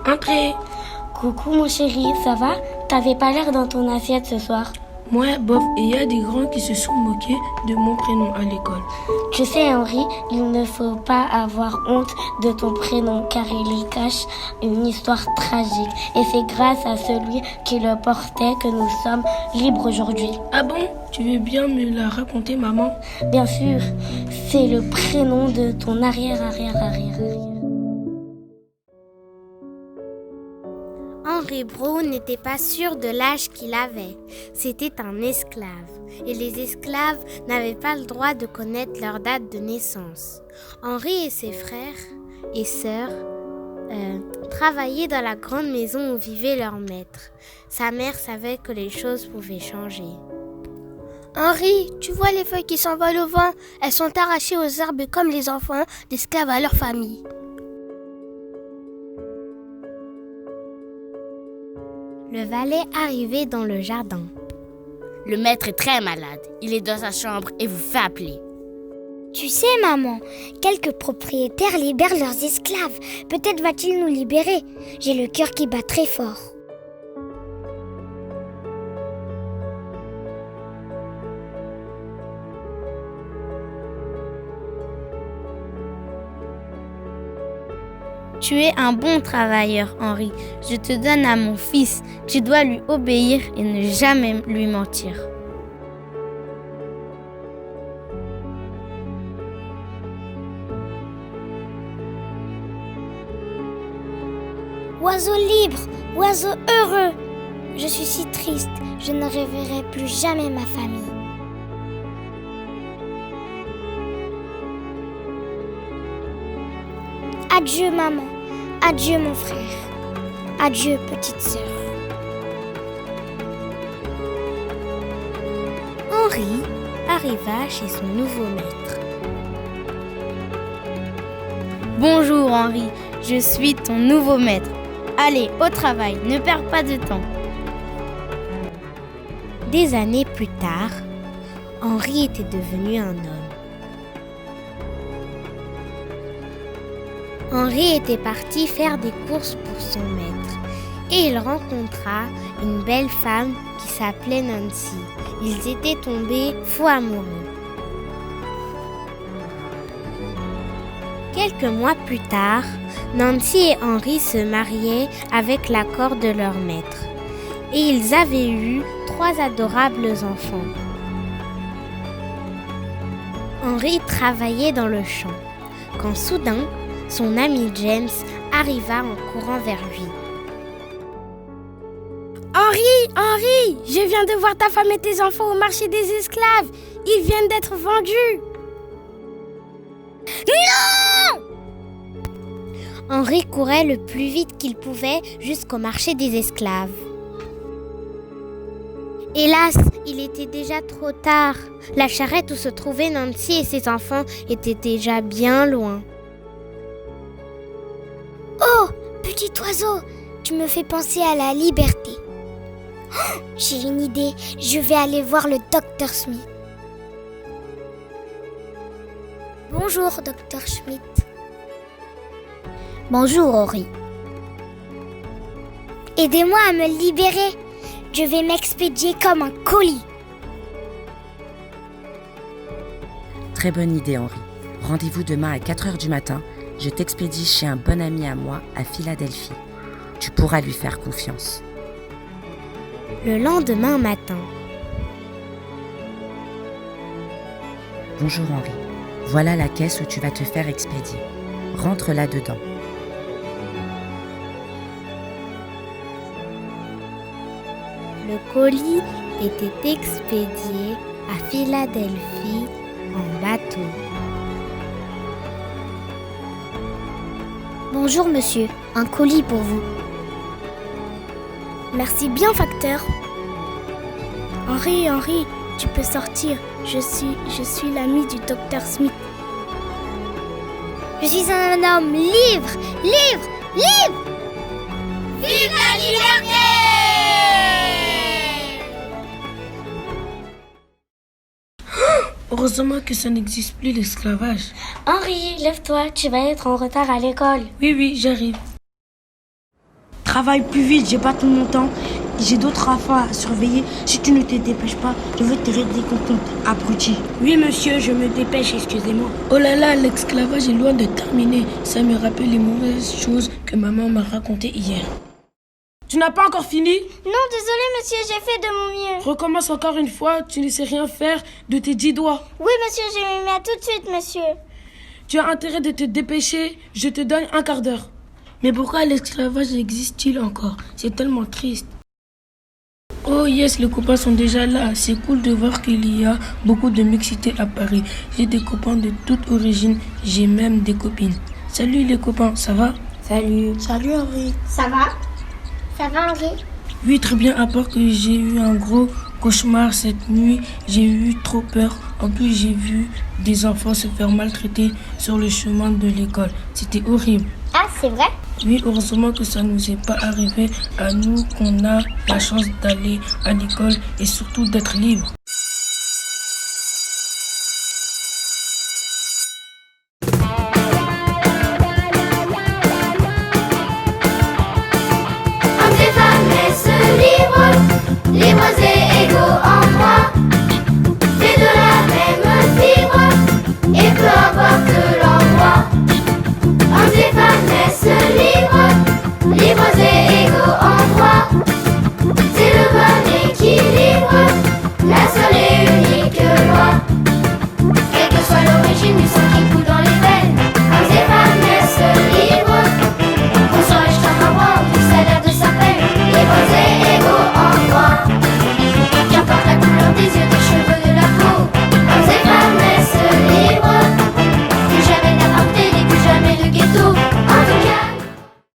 Entrez. Coucou mon chéri, ça va? T'avais pas l'air dans ton assiette ce soir. Moi, bof, et il y a des grands qui se sont moqués de mon prénom à l'école. Tu sais Henri, il ne faut pas avoir honte de ton prénom car il y cache une histoire tragique. Et c'est grâce à celui qui le portait que nous sommes libres aujourd'hui. Ah bon? Tu veux bien me la raconter, maman? Bien sûr, c'est le prénom de ton arrière. Henri Brou n'était pas sûr de l'âge qu'il avait. C'était un esclave. Et les esclaves n'avaient pas le droit de connaître leur date de naissance. Henri et ses frères et sœurs travaillaient dans la grande maison où vivait leur maître. Sa mère savait que les choses pouvaient changer. Henri, tu vois les feuilles qui s'envolent au vent? Elles sont arrachées aux arbres comme les enfants d'esclaves à leur famille. Le valet arrivait dans le jardin. Le maître est très malade. Il est dans sa chambre et vous fait appeler. Tu sais, maman, quelques propriétaires libèrent leurs esclaves. Peut-être va-t-il nous libérer. J'ai le cœur qui bat très fort. Tu es un bon travailleur, Henri. Je te donne à mon fils. Tu dois lui obéir et ne jamais lui mentir. Oiseau libre, oiseau heureux. Je suis si triste, je ne reverrai plus jamais ma famille. Adieu maman, adieu mon frère, adieu petite sœur. Henri arriva chez son nouveau maître. Bonjour Henri, je suis ton nouveau maître. Allez, au travail, ne perds pas de temps. Des années plus tard, Henri était devenu un homme. Henri était parti faire des courses pour son maître et il rencontra une belle femme qui s'appelait Nancy. Ils étaient tombés fous amoureux. Quelques mois plus tard, Nancy et Henri se mariaient avec l'accord de leur maître et ils avaient eu 3 adorables enfants. Henri travaillait dans le champ quand soudain, son ami James arriva en courant vers lui. Henri, je viens de voir ta femme et tes enfants au marché des esclaves. Ils viennent d'être vendus. Non! Henri courait le plus vite qu'il pouvait jusqu'au marché des esclaves. Hélas, il était déjà trop tard. La charrette où se trouvaient Nancy et ses enfants était déjà bien loin. Oh, petit oiseau, tu me fais penser à la liberté. Oh, j'ai une idée, je vais aller voir le Dr Smith. Bonjour, Dr Smith. Bonjour, Henri. Aidez-moi à me libérer. Je vais m'expédier comme un colis. Très bonne idée, Henri. Rendez-vous demain à 4h du matin. Je t'expédie chez un bon ami à moi à Philadelphie. Tu pourras lui faire confiance. Le lendemain matin. Bonjour Henri. Voilà la caisse où tu vas te faire expédier. Rentre là-dedans. Le colis était expédié à Philadelphie en bateau. Bonjour monsieur, un colis pour vous. Merci bien, facteur. Henri, tu peux sortir. Je suis l'ami du Dr Smith. Je suis un homme libre. Vive la liberté! Heureusement que ça n'existe plus l'esclavage. Henri, lève-toi, tu vas être en retard à l'école. Oui, j'arrive. Travaille plus vite, j'ai pas tout mon temps. J'ai d'autres affaires à surveiller. Si tu ne te dépêches pas, je vais te régler ton compte, abruti. Oui, monsieur, je me dépêche, excusez-moi. Oh là là, l'esclavage est loin de terminer. Ça me rappelle les mauvaises choses que maman m'a racontées hier. Tu n'as pas encore fini? Non, désolé monsieur, j'ai fait de mon mieux. Recommence encore une fois, tu ne sais rien faire de tes 10 doigts. Oui monsieur, je m'y mets tout de suite monsieur. Tu as intérêt de te dépêcher, je te donne un quart d'heure. Mais pourquoi l'esclavage existe-t-il encore? C'est tellement triste. Oh yes, les copains sont déjà là. C'est cool de voir qu'il y a beaucoup de mixité à Paris. J'ai des copains de toute origine, j'ai même des copines. Salut les copains, ça va? Salut. Salut Henri. Ça va? Ça va Henri? Oui, très bien, à part que j'ai eu un gros cauchemar cette nuit. J'ai eu trop peur. En plus, j'ai vu des enfants se faire maltraiter sur le chemin de l'école. C'était horrible. Ah, c'est vrai? Oui, heureusement que ça nous est pas arrivé à nous, qu'on a la chance d'aller à l'école et surtout d'être libre.